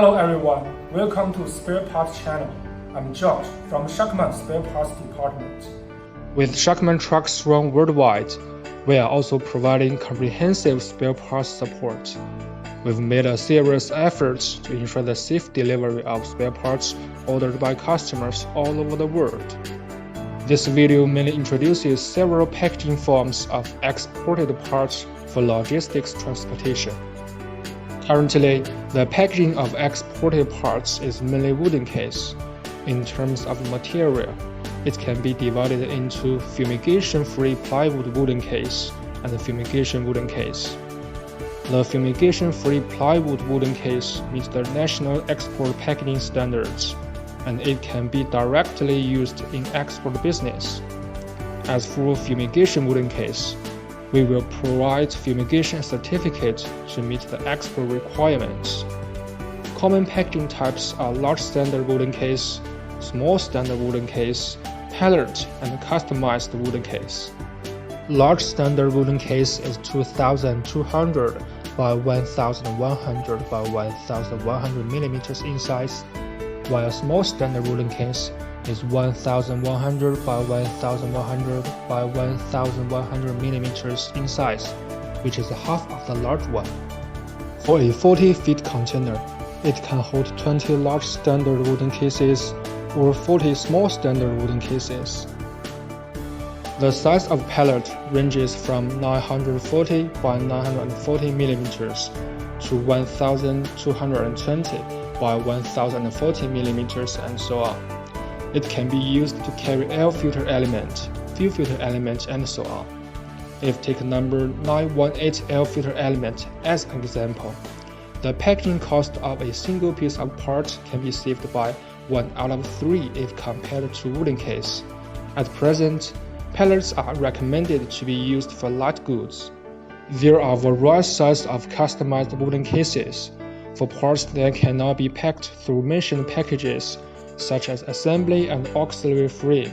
Hello everyone, welcome to Spare Parts channel. I'm George from SHACMAN Spare Parts Department. With SHACMAN trucks run worldwide, we are also providing comprehensive spare parts support. We've made a serious effort to ensure the safe delivery of spare parts ordered by customers all over the world. This video mainly introduces several packaging forms of exported parts for logistics transportation. Currently, the packaging of exported parts is mainly wooden case. In terms of material, it can be divided into fumigation-free plywood wooden case and fumigation wooden case. The fumigation-free plywood wooden case meets the national export packaging standards, and it can be directly used in export business. As for fumigation wooden case, we will provide fumigation certificate to meet the export requirements. Common packaging types are large standard wooden case, small standard wooden case, pallet, and customized wooden case. Large standard wooden case is 2,200 by 1,100 by 1,100 mm in size, while small standard wooden case is 1,100 by 1,100 by 1,100 mm in size, which is half of the large one. For a 40-feet container, it can hold 20 large standard wooden cases or 40 small standard wooden cases. The size of pallet ranges from 940 by 940 mm to 1,220 by 1,040 mm and so on. It can be used to carry air filter element, fuel filter element, and so on. If take number 918 air filter element as an example, the packaging cost of a single piece of part can be saved by 1 out of 3 if compared to wooden case. At present, pallets are recommended to be used for light goods. There are various sizes of customized wooden cases for parts that cannot be packed through mentioned packages, such as assembly and auxiliary frame.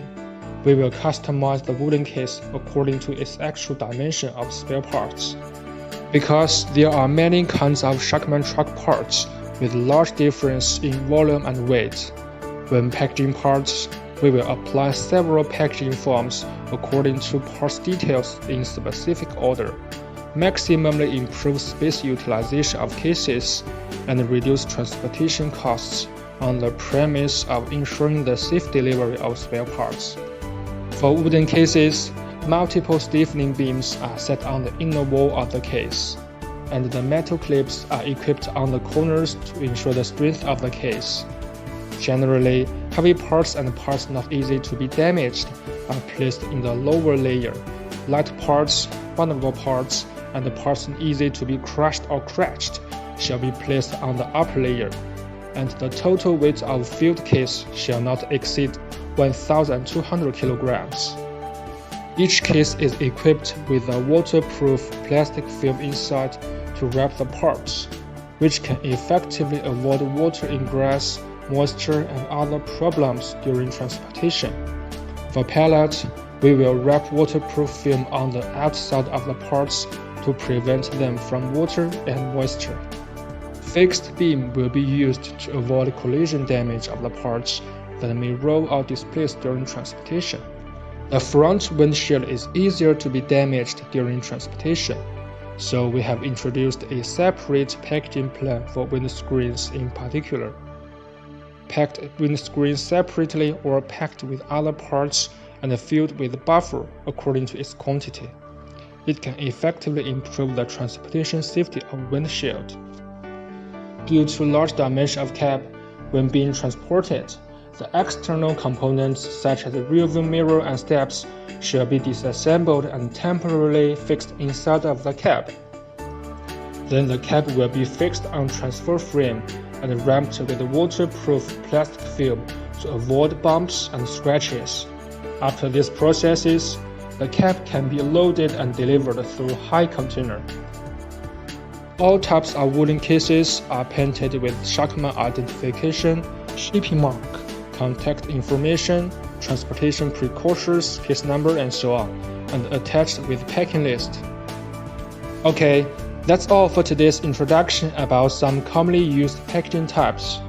We will customize the wooden case according to its actual dimension of spare parts. Because there are many kinds of SHACMAN truck parts with large difference in volume and weight, when packaging parts, we will apply several packaging forms according to parts details in specific order, maximally improve space utilization of cases, and reduce transportation costs on the premise of ensuring the safe delivery of spare parts. For wooden cases, multiple stiffening beams are set on the inner wall of the case, and the metal clips are equipped on the corners to ensure the strength of the case. Generally, heavy parts and parts not easy to be damaged are placed in the lower layer. Light parts, vulnerable parts, and parts easy to be crushed or cracked shall be placed on the upper layer, and the total weight of filled case shall not exceed 1,200 kilograms. Each case is equipped with a waterproof plastic film inside to wrap the parts, which can effectively avoid water ingress, moisture, and other problems during transportation. For pallet, we will wrap waterproof film on the outside of the parts to prevent them from water and moisture. Fixed beam will be used to avoid collision damage of the parts that may roll or displace during transportation. The front windshield is easier to be damaged during transportation, so we have introduced a separate packaging plan for windscreens in particular. Packed windscreens separately or packed with other parts and filled with buffer according to its quantity. It can effectively improve the transportation safety of windshield. Due to large dimension of cab, when being transported, the external components such as the rearview mirror and steps shall be disassembled and temporarily fixed inside of the cab. Then the cab will be fixed on transfer frame and wrapped with waterproof plastic film to avoid bumps and scratches. After these processes, the cab can be loaded and delivered through high container. All types of wooden cases are painted with SHACMAN identification, shipping mark, contact information, transportation precautions, case number, and so on, and attached with packing list. Okay, That's all for today's introduction about some commonly used packaging types.